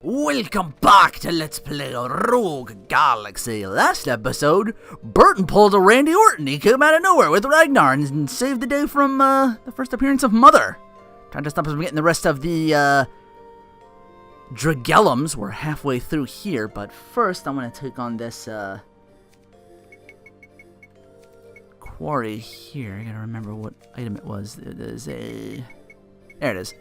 Welcome back to Let's Play Rogue Galaxy. Last episode, Burton pulled a Randy Orton. He came out of nowhere with Ragnar and saved the day from the first appearance of Mother. Trying to stop us from getting the rest of the Drigellums. We're halfway through here, but first I want to take on this Quarry here. I gotta remember what item it was. There's a... There it is.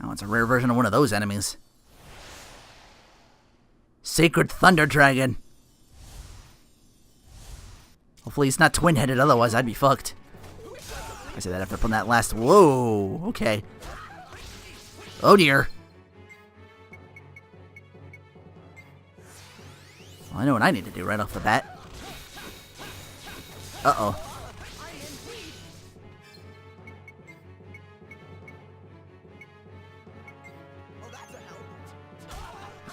Oh, it's a rare version of one of those enemies. Sacred Thunder Dragon. Hopefully he's not twin-headed, otherwise I'd be fucked. I say that after putting that last... Whoa, okay. Oh dear. Well, I know what I need to do right off the bat. Uh-oh.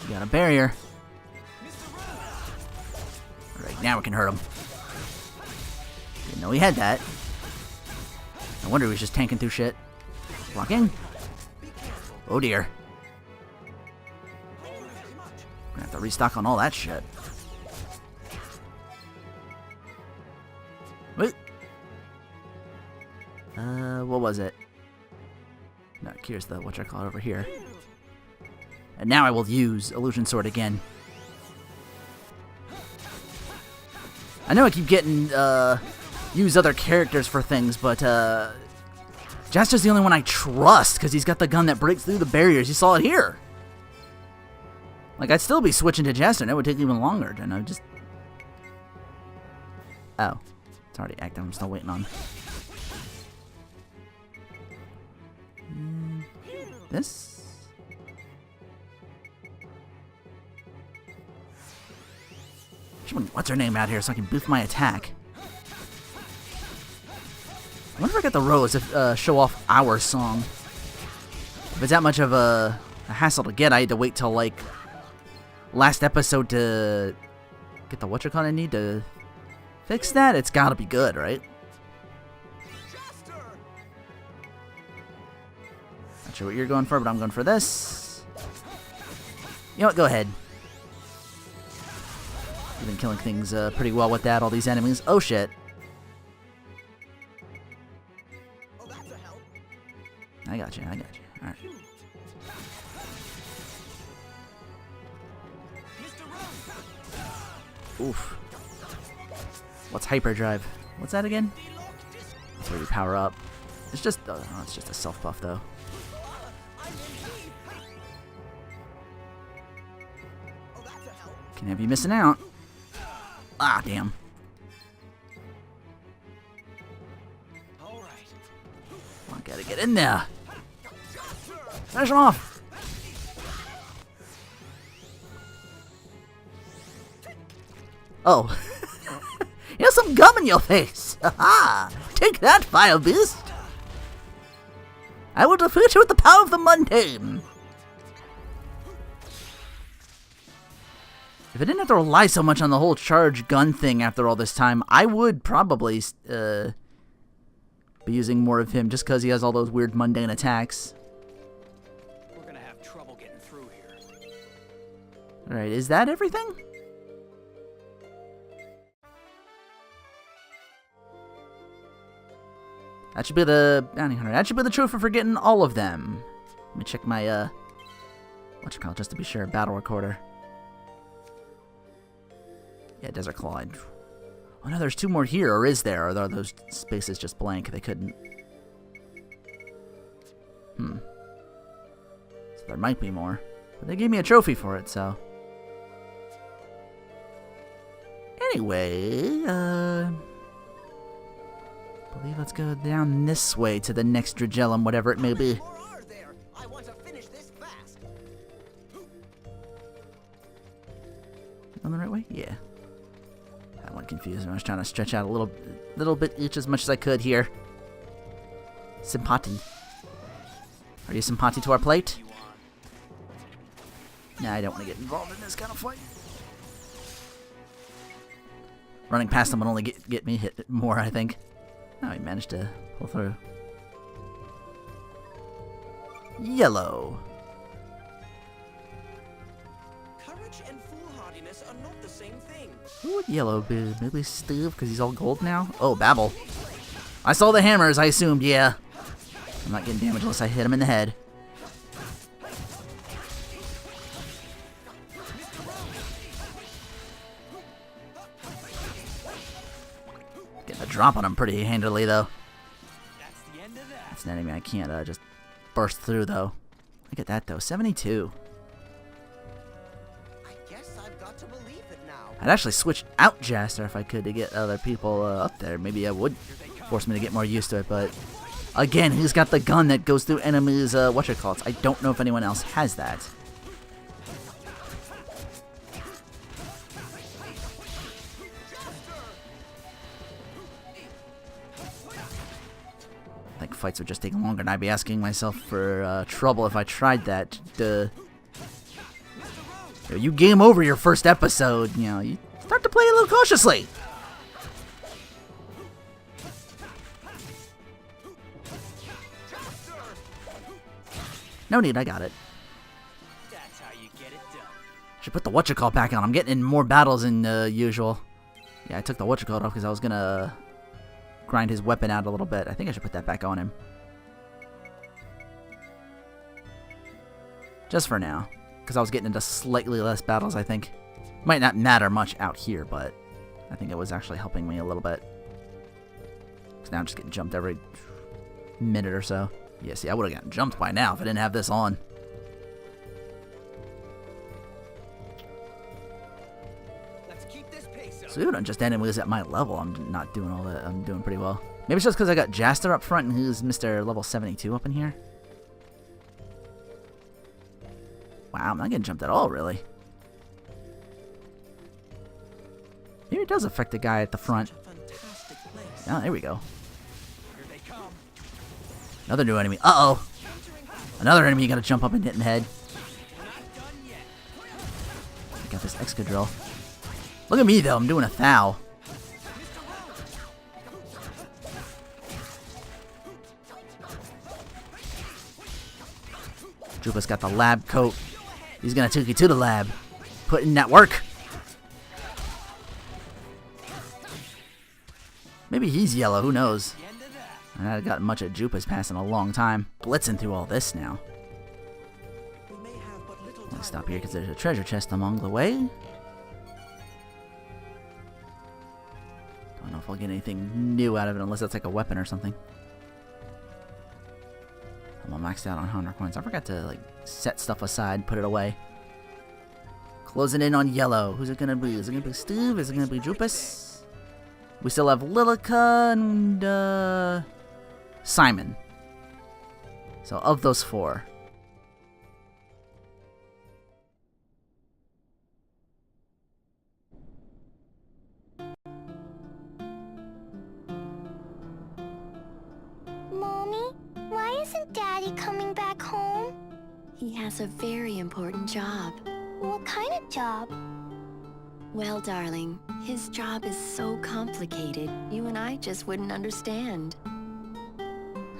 We got a barrier. Alright, now we can hurt him. Didn't know he had that. No wonder he was just tanking through shit. Blocking. Oh dear. Gonna have to restock on all that shit. Wait. What was it? No, here's the whatchamacallit over here. And now I will use Illusion Sword again. I know I keep getting, use other characters for things, but, Jester's the only one I trust, because he's got the gun that breaks through the barriers. You saw it here. Like, I'd still be switching to Jester, and it would take even longer, and I just... Oh. It's already active. I'm still waiting on... This? What's her name out here so I can boost my attack? I wonder if I get the rose to show off our song. If it's that much of a hassle to get, I had to wait till like last episode to get the whatchamacallit I need to fix that. It's gotta be good, right? Not sure what you're going for, but I'm going for this. You know what? Go ahead. I've been killing things pretty well with that, all these enemies. Oh shit. I got you, Alright. Oof. What's hyperdrive? What's that again? That's where you power up. It's just, oh, it's just a self buff though. Can have you missing out. Ah, damn. I gotta get in there. Finish him off. Oh. You have some gum in your face. Haha. Take that, Fire Beast. I will defeat you with the power of the mundane. If I didn't have to rely so much on the whole charge gun thing after all this time, I would probably be using more of him just because he has all those weird mundane attacks. We're gonna have trouble getting through here. Alright, is that everything? That should be the bounty hunter. That should be the trophy for getting all of them. Let me check my whatchamacallit just to be sure. Battle recorder. Yeah, Desert Claw. Oh no, there's two more here, or is there? Or are those spaces just blank? They couldn't... So there might be more. But they gave me a trophy for it, so... Anyway, I believe let's go down this way to the next Drigellum, whatever it may be. On the right way? Yeah. That one confused me. I was trying to stretch out a little bit each as much as I could here. Simpati. Are you simpati to our plate? Nah, I don't want to get involved in this kind of fight. Running past them would only get me hit more, I think. Oh, he managed to pull through. Yellow. Courage and foolhardiness are not the same thing. Who would yellow be? Maybe Steve, because he's all gold now? Oh, Babel. I saw the hammers, I assumed, yeah. I'm not getting damage unless I hit him in the head. Getting a drop on him pretty handily, though. That's the end of that. That's an enemy I can't just burst through, though. Look at that, though. 72. I guess I've got to believe it now. I'd actually switch out Jaster if I could to get other people up there. Maybe I would force me to get more used to it, but again, he's got the gun that goes through enemies, whatchamacallits. I don't know if anyone else has that. I think fights would just take longer, and I'd be asking myself for trouble if I tried that. You game over your first episode, you know, you start to play a little cautiously. No need, I got it. That's how you get it done. Should put the whatchamacallit back on. I'm getting in more battles than usual. Yeah, I took the whatchamacallit off because I was gonna grind his weapon out a little bit. I think I should put that back on him. Just for now. Because I was getting into slightly less battles, I think. Might not matter much out here, but I think it was actually helping me a little bit. Because now I'm just getting jumped every minute or so. Yeah, see, I would have gotten jumped by now if I didn't have this on. Let's keep this pace up. So even on just enemies at my level, I'm not doing all that. I'm doing pretty well. Maybe it's just because I got Jaster up front and who's Mr. Level 72 up in here. Wow, I'm not getting jumped at all, really. Maybe it does affect the guy at the front. Oh, there we go. Here they come. Another new enemy. Uh-oh. Another enemy you gotta jump up and hit in the head. We're not done yet. I got this Excadrill. Look at me, though. I'm doing a thou. Tupis got the lab coat. He's gonna take you to the lab. Put in that work. Maybe he's yellow, who knows? The end of that. I haven't got much of Tupis passing a long time. Blitzing through all this now. We may have but little Let's time stop here because there's a treasure chest along the way. Don't know if I'll get anything new out of it unless it's like a weapon or something. I'm all maxed out on 100 coins. I forgot to like set stuff aside, put it away. Closing in on yellow. Who's it gonna be? Is it gonna be Steve? Is it gonna be Tupis? We still have Lilica and Simon. So of those four. Mommy, why isn't Daddy coming back home? He has a very important job. What kind of job? Well, darling, his job is so complicated, you and I just wouldn't understand.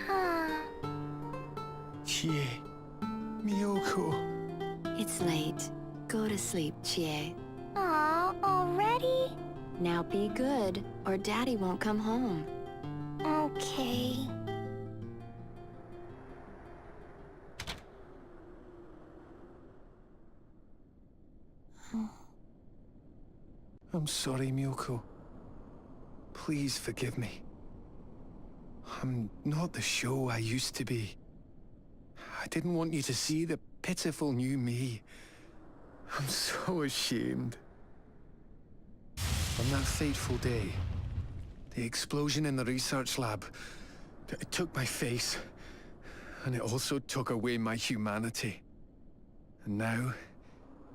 Huh. Chie, Miyoko. It's late. Go to sleep, Chie. Aw, already? Now be good, or Daddy won't come home. Okay. I'm sorry, Miyoko. Please forgive me. I'm not the show I used to be. I didn't want you to see the pitiful new me. I'm so ashamed. On that fateful day, the explosion in the research lab, it took my face, and it also took away my humanity. And now,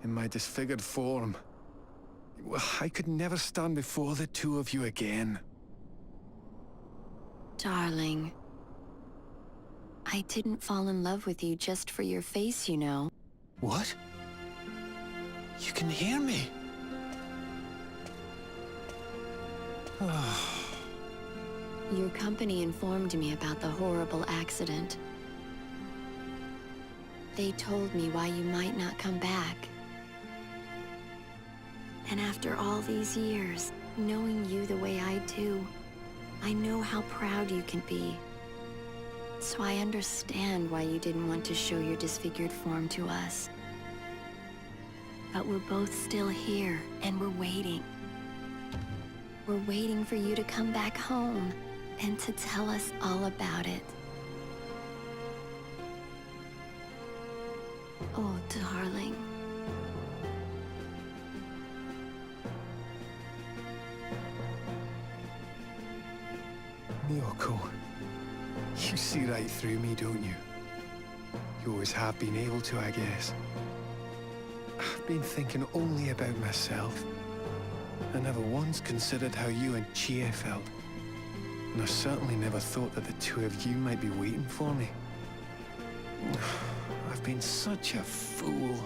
in my disfigured form, well, I could never stand before the two of you again. Darling, I didn't fall in love with you just for your face, you know. What? You can hear me? Your company informed me about the horrible accident. They told me why you might not come back. And after all these years, knowing you the way I do, I know how proud you can be. So I understand why you didn't want to show your disfigured form to us. But we're both still here, and we're waiting. We're waiting for you to come back home, and to tell us all about it. Oh, darling. Miyoko, you see right through me, don't you? You always have been able to, I guess. I've been thinking only about myself. I never once considered how you and Chie felt. And I certainly never thought that the two of you might be waiting for me. I've been such a fool.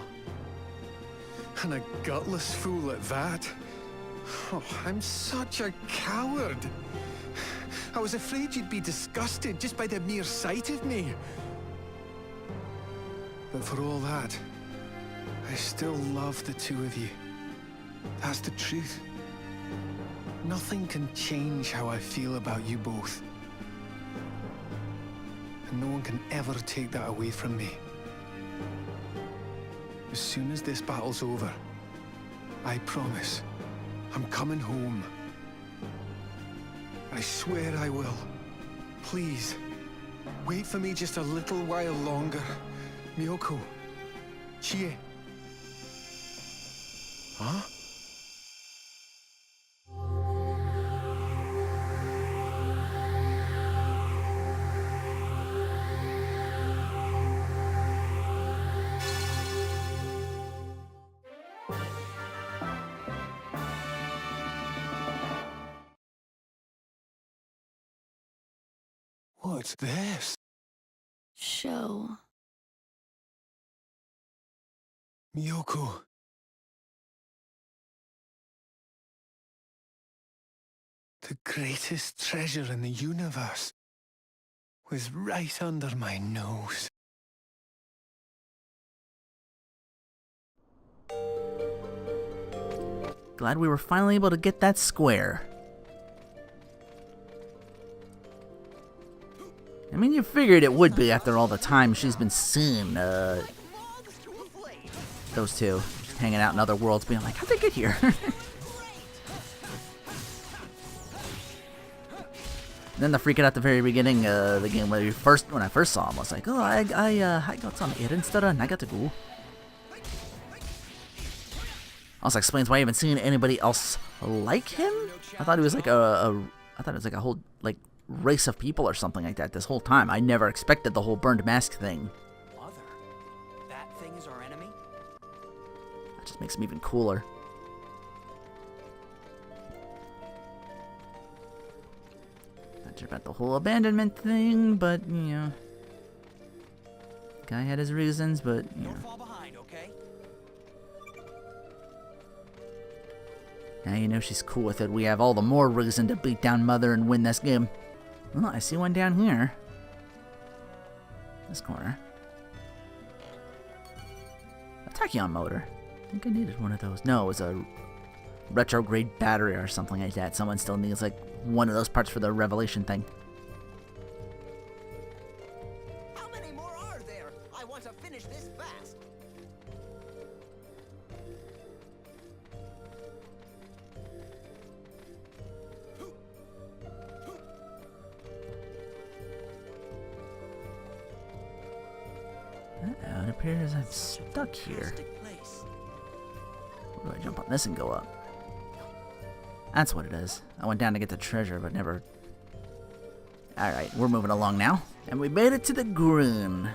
And a gutless fool at that. Oh, I'm such a coward. I was afraid you'd be disgusted just by the mere sight of me. But for all that, I still love the two of you. That's the truth. Nothing can change how I feel about you both. And no one can ever take that away from me. As soon as this battle's over, I promise, I'm coming home. I swear I will. Please, wait for me just a little while longer. Miyoko. Chie. Huh? What's this? Show. Miyoko. The greatest treasure in the universe was right under my nose. Glad we were finally able to get that square. I mean, you figured it would be after all the time she's been seeing those two just hanging out in other worlds, being like, how'd they get here? And then the freak out at the very beginning of the game, when I first saw him, I was like, oh, I got some errands to run, I got to go. Also explains why I haven't seen anybody else like him. I thought it was like a whole like race of people or something like that this whole time. I never expected the whole burned mask thing. Mother, that thing is our enemy? That just makes him even cooler. Not sure about the whole abandonment thing, but you know, guy had his reasons, but you know. Don't fall behind, okay? Now you know she's cool with it. We have all the more reason to beat down Mother and win this game. Oh, I see one down here. This corner. A tachyon motor. I think I needed one of those. No, it was a retrograde battery or something like that. Someone still needs like one of those parts for the revelation thing. How many more are there? I want to finish this fast. Uh-oh, it appears I'm stuck here. Where do I jump on this and go up? That's what it is. I went down to get the treasure, but never... Alright, we're moving along now. And we made it to the Grun.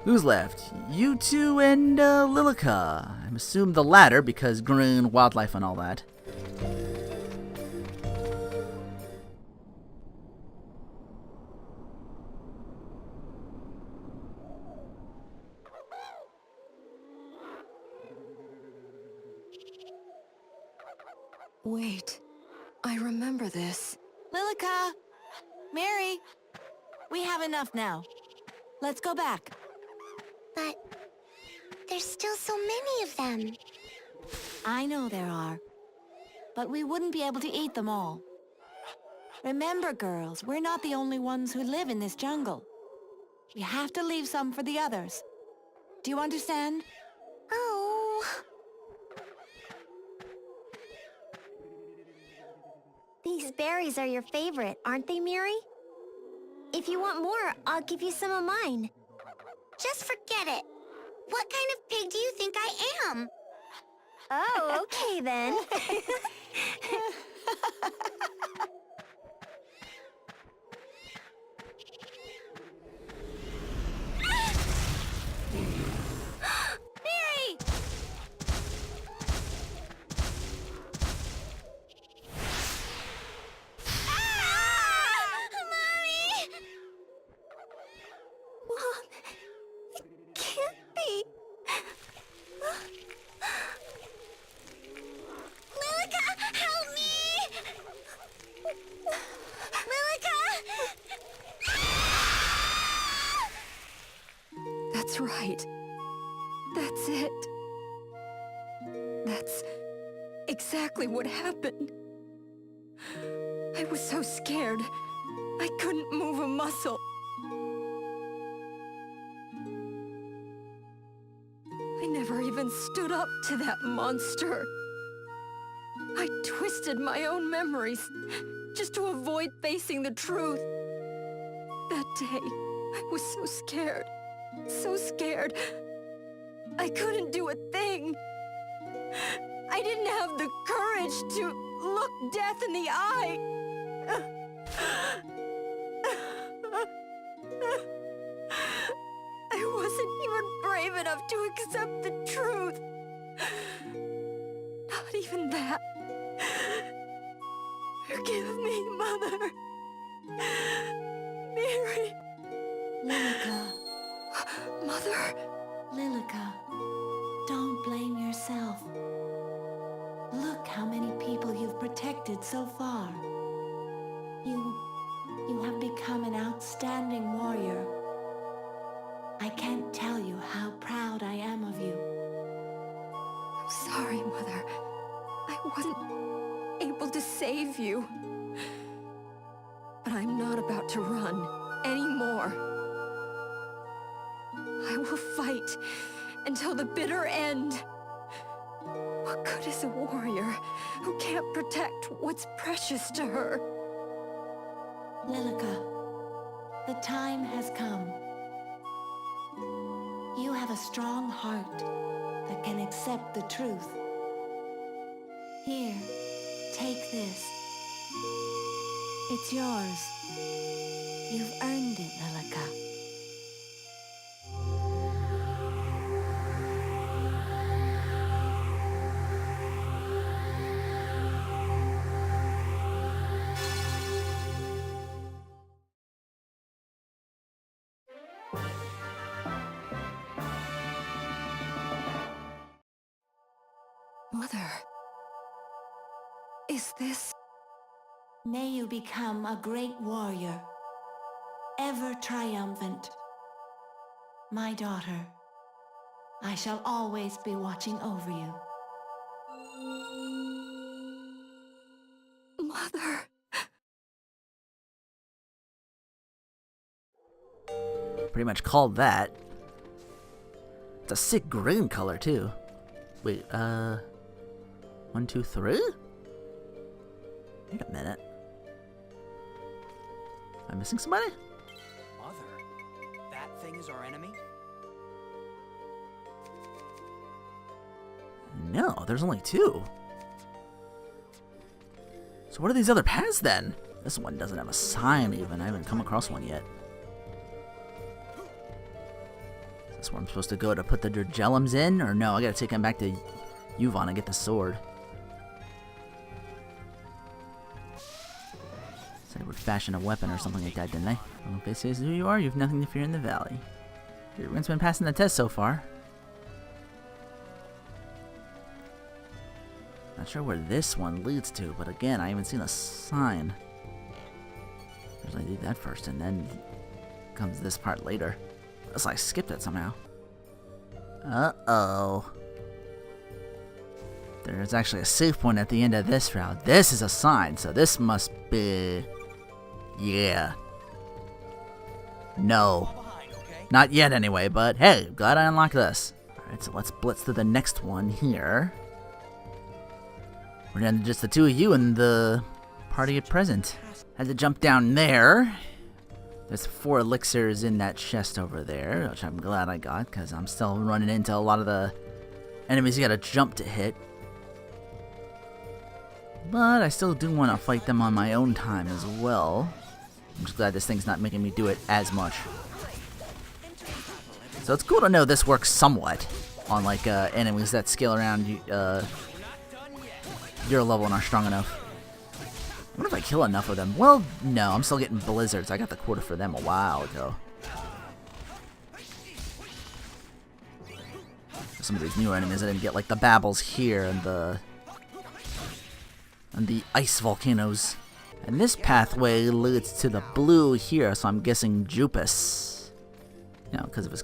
Who's left? You two and Lilica. I'm assuming the latter, because Grun, wildlife, and all that. Wait, I remember this. Lilica, Lilica! Mary! We have enough now. Let's go back. But there's still so many of them. I know there are. But we wouldn't be able to eat them all. Remember, girls, we're not the only ones who live in this jungle. We have to leave some for the others. Do you understand? Oh. These berries are your favorite, aren't they, Mary? If you want more, I'll give you some of mine. Just forget it. What kind of pig do you think I am? Oh, okay then. Mary! Mommy! Mom, it can't be. Lilica, help me! Lilica! That's right. That's it. That's exactly what happened. I was so scared. I couldn't move a muscle. I never even stood up to that monster. I twisted my own memories just to avoid facing the truth. That day, I was so scared. So scared. I couldn't do a thing. I didn't have the courage to look death in the eye. I wasn't even brave enough to accept the truth. Not even that. Forgive me, Mother. Mary. Lilica, Mother. Lilica, don't blame yourself. Look how many people you've protected so far. You have become an outstanding warrior. I can't tell you how proud I am of you. I'm sorry, Mother. I wasn't able to save you. But I'm not about to run anymore. I will fight until the bitter end. What good is a warrior who can't protect what's precious to her? Lilica, the time has come. You have a strong heart that can accept the truth. Here, take this. It's yours. You've earned it, Lilica. Mother, is this... May you become a great warrior, ever triumphant. My daughter, I shall always be watching over you. Mother... Pretty much called that. It's a sick green color, too. Wait, 1, 2, 3? Wait a minute. Am I missing somebody? Mother, that thing is our enemy? No, there's only 2. So what are these other paths then? This one doesn't have a sign even. I haven't come across one yet. Is this where I'm supposed to go to put the Drigellums in? Or no, I gotta take him back to Yuvon and get the sword. Said it would fashion a weapon or something like that, didn't they? Well, if this is who you are, you have nothing to fear in the valley. Everyone's been passing the test so far. Not sure where this one leads to, but again, I haven't seen a sign. Usually I do that first, and then comes this part later. Unless I skipped it somehow. Uh-oh. There's actually a save point at the end of this route. This is a sign, so this must be... Yeah. No. Not yet anyway, but hey, glad I unlocked this. Alright, so let's blitz to the next one here. We're down to just the two of you and the party at present. Had to jump down there. There's 4 elixirs in that chest over there, which I'm glad I got, because I'm still running into a lot of the enemies you gotta jump to hit. But I still do want to fight them on my own time as well. I'm just glad this thing's not making me do it as much. So it's cool to know this works somewhat on like enemies that scale around your level and are strong enough. I wonder if I kill enough of them. Well, no, I'm still getting blizzards. I got the quota for them a while ago. Some of these newer enemies I didn't get, like the Babbles here and the ice volcanoes. And this pathway leads to the blue here, so I'm guessing Tupis. You know, because of his...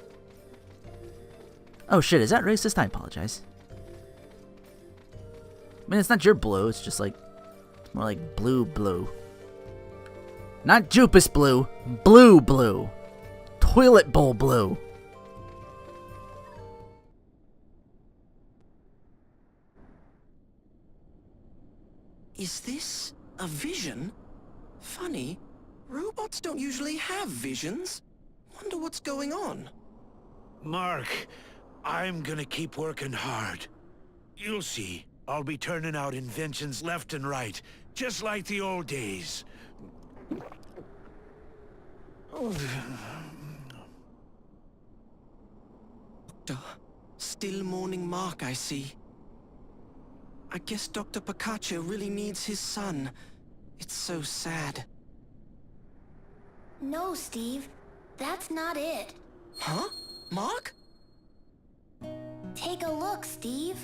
Oh shit, is that racist? I apologize. I mean, it's not your blue, it's just like... It's more like blue. Not Tupis blue, blue. Toilet bowl blue. Is this a vision? Funny. Robots don't usually have visions. Wonder what's going on. Mark, I'm gonna keep working hard. You'll see. I'll be turning out inventions left and right, just like the old days. Doctor, still mourning Mark, I see. I guess Dr. Picacho really needs his son. It's so sad. No, Steve. That's not it. Huh? Mark? Take a look, Steve.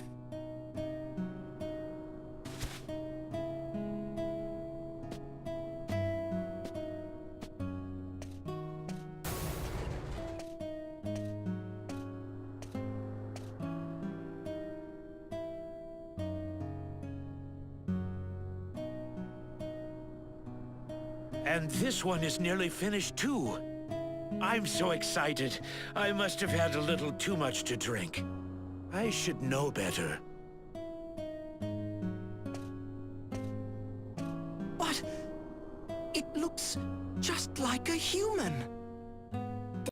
And this one is nearly finished too. I'm so excited. I must have had a little too much to drink. I should know better. What? It looks just like a human.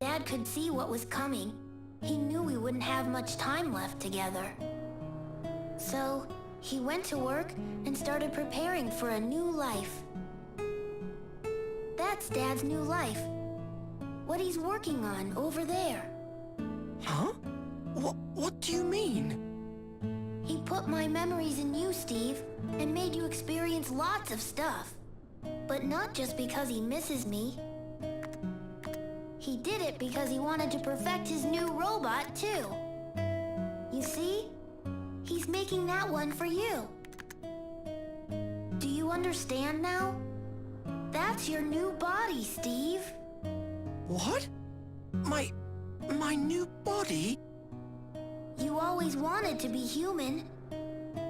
Dad could see what was coming. He knew we wouldn't have much time left together. So, he went to work and started preparing for a new life. That's Dad's new life. What he's working on over there. Huh? What do you mean? He put my memories in you, Steve, and made you experience lots of stuff. But not just because he misses me. He did it because he wanted to perfect his new robot, too. You see? He's making that one for you. Do you understand now? That's your new body, Steve. What? My new body? You always wanted to be human.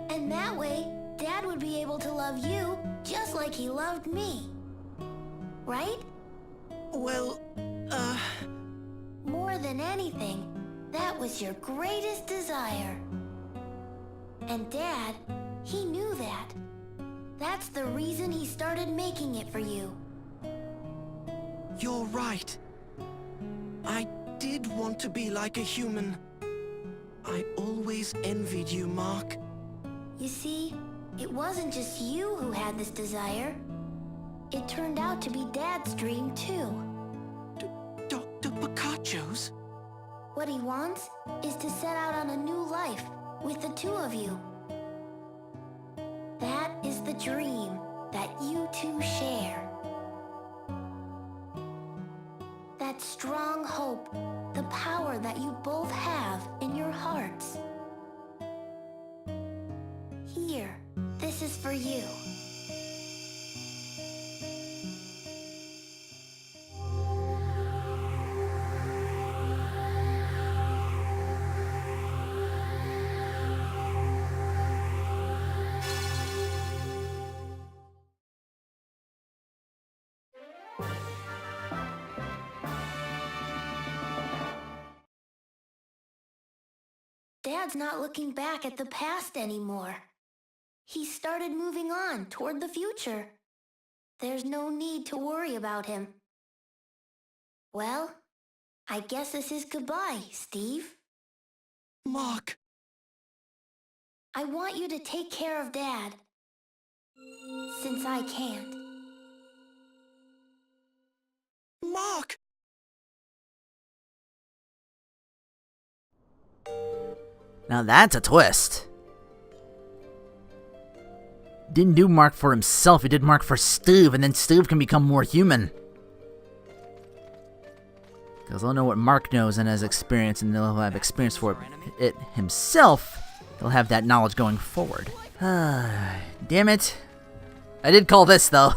And that way, Dad would be able to love you just like he loved me. Right? Well, More than anything, that was your greatest desire. And Dad, he knew that. That's the reason he started making it for you. You're right. I did want to be like a human. I always envied you, Mark. You see, it wasn't just you who had this desire. It turned out to be Dad's dream, too. Dr. Picacho's? What he wants is to set out on a new life with the two of you. That is the dream that you two share. That strong hope, the power that you both have in your hearts. Here, this is for you. Dad's not looking back at the past anymore. He started moving on toward the future. There's no need to worry about him. Well, I guess this is goodbye, Steve. Mark! I want you to take care of Dad, since I can't. Mark! Now that's a twist. Didn't do Mark for himself, he did Mark for Steve, and then Steve can become more human. Because they'll know what Mark knows and has experience, and they'll have experience for it himself. They'll have that knowledge going forward. Damn it. I did call this, though.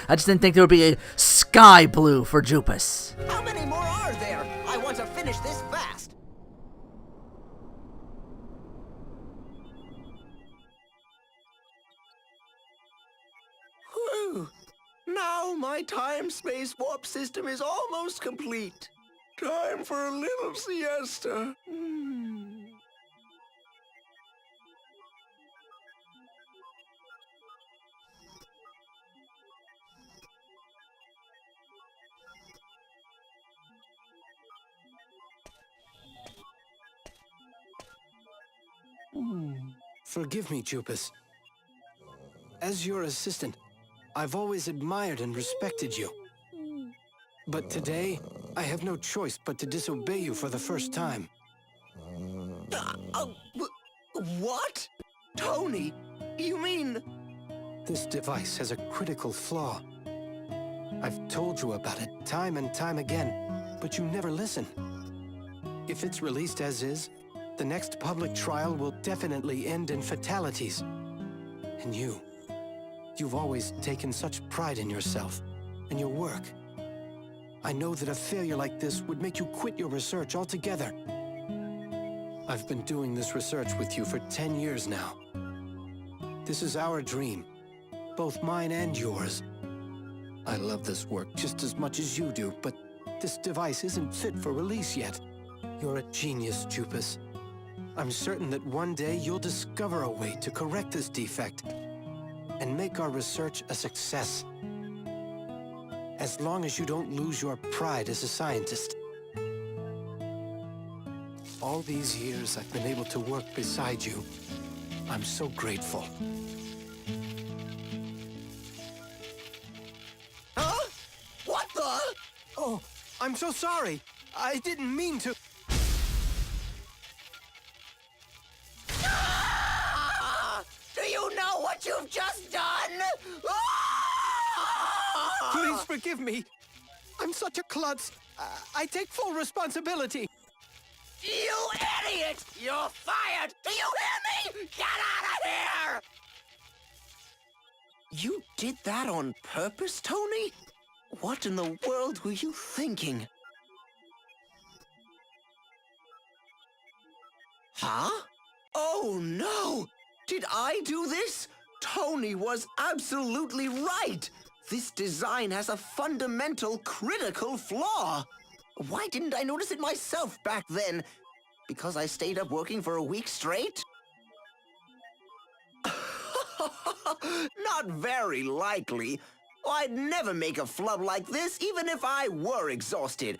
I just didn't think there would be a sky blue for Tupis. How many more are there? I want to finish this fast. Whew. Now my time-space warp system is almost complete. Time for a little siesta. Forgive me, Tupis. As your assistant, I've always admired and respected you. But today, I have no choice but to disobey you for the first time. What? Tony, you mean... This device has a critical flaw. I've told you about it time and time again, but you never listen. If it's released as is, the next public trial will definitely end in fatalities. And you've always taken such pride in yourself and your work. I know that a failure like this would make you quit your research altogether. I've been doing this research with you for 10 years now. This is our dream, both mine and yours. I love this work just as much as you do, but this device isn't fit for release yet. You're a genius, Tupis. I'm certain that one day you'll discover a way to correct this defect and make our research a success. As long as you don't lose your pride as a scientist. All these years I've been able to work beside you. I'm so grateful. Huh? What the? Oh, I'm so sorry. I didn't mean to. Do you know what you've just done? Please forgive me. I'm such a klutz. I take full responsibility. You idiot! You're fired! Do you hear me? Get out of here! You did that on purpose, Tony? What in the world were you thinking? Huh? Oh no! Did I do this? Tony was absolutely right! This design has a fundamental, critical flaw! Why didn't I notice it myself back then? Because I stayed up working for a week straight? Not very likely. I'd never make a flub like this, even if I were exhausted.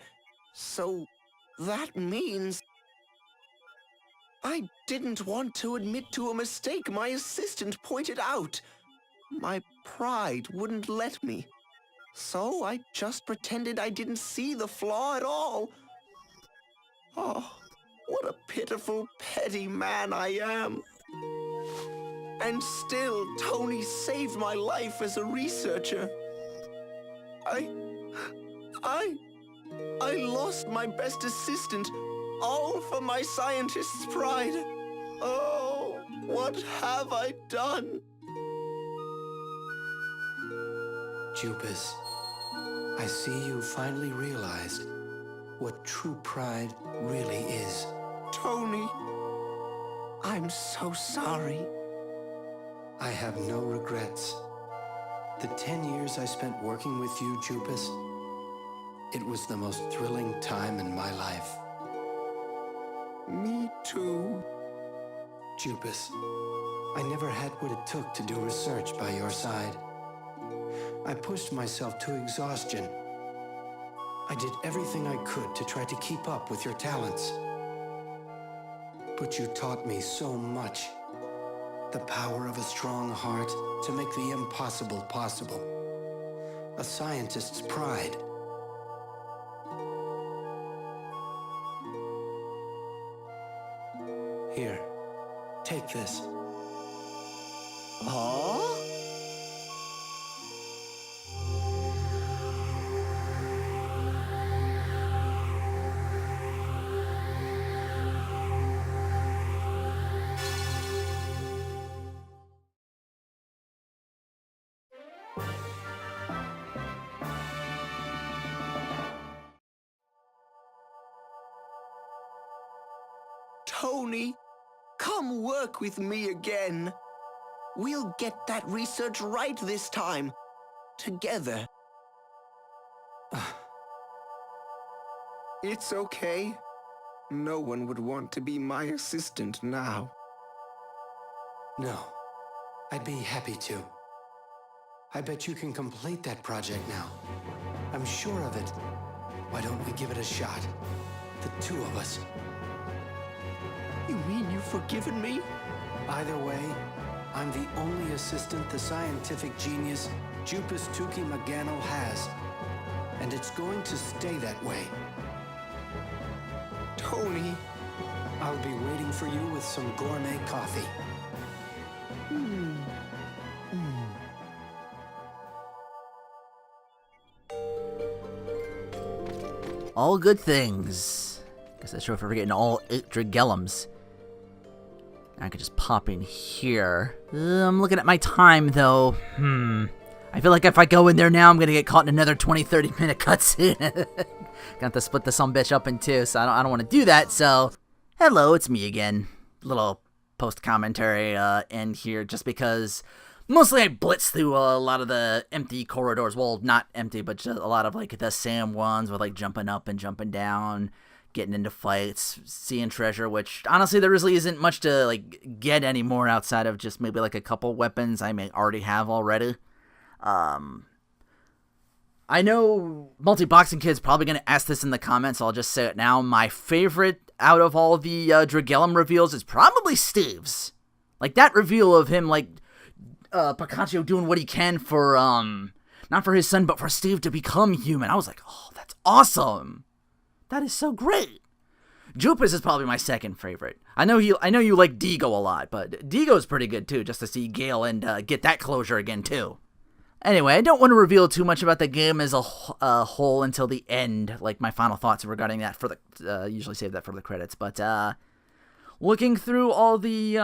So, that means... I didn't want to admit to a mistake my assistant pointed out. My pride wouldn't let me. So I just pretended I didn't see the flaw at all. Oh, what a pitiful, petty man I am. And still, Tony saved my life as a researcher. I lost my best assistant, all for my scientist's pride. Oh, what have I done? Tupis, I see you finally realized what true pride really is. Tony, I'm so sorry. I have no regrets. The 10 years I spent working with you, Tupis, it was the most thrilling time in my life. Me too. Tupis, I never had what it took to do research by your side. I pushed myself to exhaustion. I did everything I could to try to keep up with your talents. But you taught me so much. The power of a strong heart to make the impossible possible. A scientist's pride. Here, take this. Huh? Tony, come work with me again. We'll get that research right this time. Together. It's okay. No one would want to be my assistant now. No, I'd be happy to. I bet you can complete that project now. I'm sure of it. Why don't we give it a shot? The two of us. You mean you've forgiven me? Either way, I'm the only assistant the scientific genius Tupis Tuki Magano has. And it's going to stay that way. Tony. I'll be waiting for you with some gourmet coffee. All good things. Guess that's true if we're getting all 8 Drigellums. I could just pop in here. I'm looking at my time, though. I feel like if I go in there now, I'm going to get caught in another 20-30 minute cutscene. Got to split this bitch up in two, so I don't want to do that. So, hello, it's me again. Little post-commentary end here, just because mostly I blitzed through a lot of the empty corridors. Well, not empty, but just a lot of like the sand ones with like jumping up and jumping down, getting into fights, seeing treasure, which honestly there really isn't much to like get anymore outside of just maybe like a couple weapons I may already have already. I know Multi-Boxing Kid's probably going to ask this in the comments, so I'll just say it now. My favorite out of all the Drigellum reveals is probably Steve's. Like, that reveal of him, like, Picasso doing what he can for, not for his son, but for Steve to become human. I was like, oh, that's awesome. That is so great. Tupis is probably my second favorite. I know you like Digo a lot, but Digo's pretty good, too, just to see Gale and get that closure again, too. Anyway, I don't want to reveal too much about the game as a whole until the end, like my final thoughts regarding that for the, usually save that for the credits, but, looking through all the,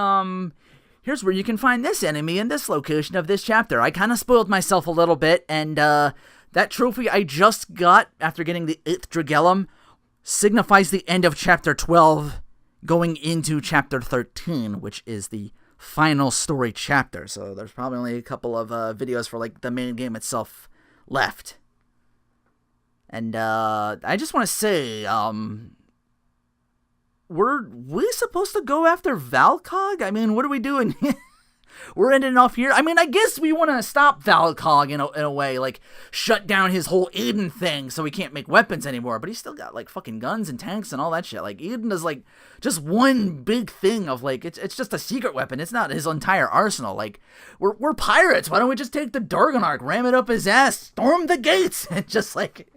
here's where you can find this enemy in this location of this chapter. I kind of spoiled myself a little bit, and, that trophy I just got after getting the 8th Drigellum signifies the end of chapter 12 going into chapter 13, which is the final story chapter, so there's probably only a couple of videos for like the main game itself left. And I just want to say, were we supposed to go after Valcog? I mean, what are we doing? We're ending off here. I mean, I guess we want to stop Valcog in a way, like shut down his whole Eden thing so he can't make weapons anymore, but he's still got like fucking guns and tanks and all that shit. Like, Eden is like just one big thing of like, it's just a secret weapon. It's not his entire arsenal. Like, we're pirates. Why don't we just take the Dargonarch, ram it up his ass, storm the gates, and just like,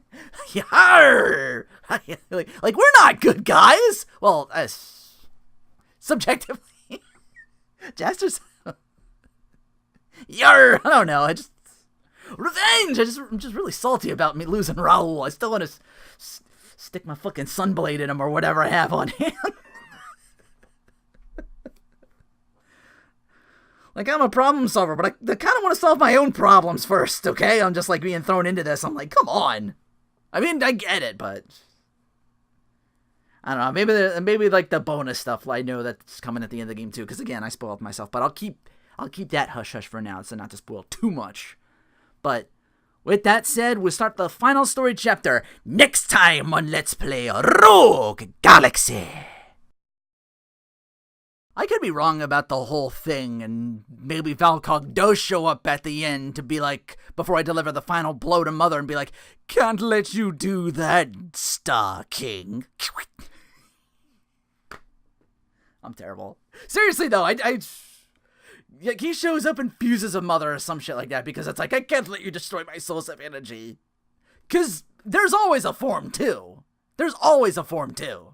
yarr! like we're not good guys. Well, subjectively, Jaster's. Yarr! I don't know. Revenge! I'm just really salty about me losing Raul. I still want to stick my fucking sunblade in him or whatever I have on hand. Like, I'm a problem solver, but I kind of want to solve my own problems first, okay? I'm just like being thrown into this. I'm like, come on. I mean, I get it, but I don't know. Maybe like the bonus stuff I know that's coming at the end of the game too, because again, I spoiled myself, but I'll keep that hush-hush for now, so not to spoil too much. But with that said, we'll start the final story chapter next time on Let's Play Rogue Galaxy. I could be wrong about the whole thing, and maybe Valcog does show up at the end to be like, before I deliver the final blow to Mother, and be like, can't let you do that, Star King. I'm terrible. Seriously, though, like, he shows up and fuses a Mother or some shit like that, because it's like, I can't let you destroy my source of energy. Because there's always a form 2. There's always a form 2.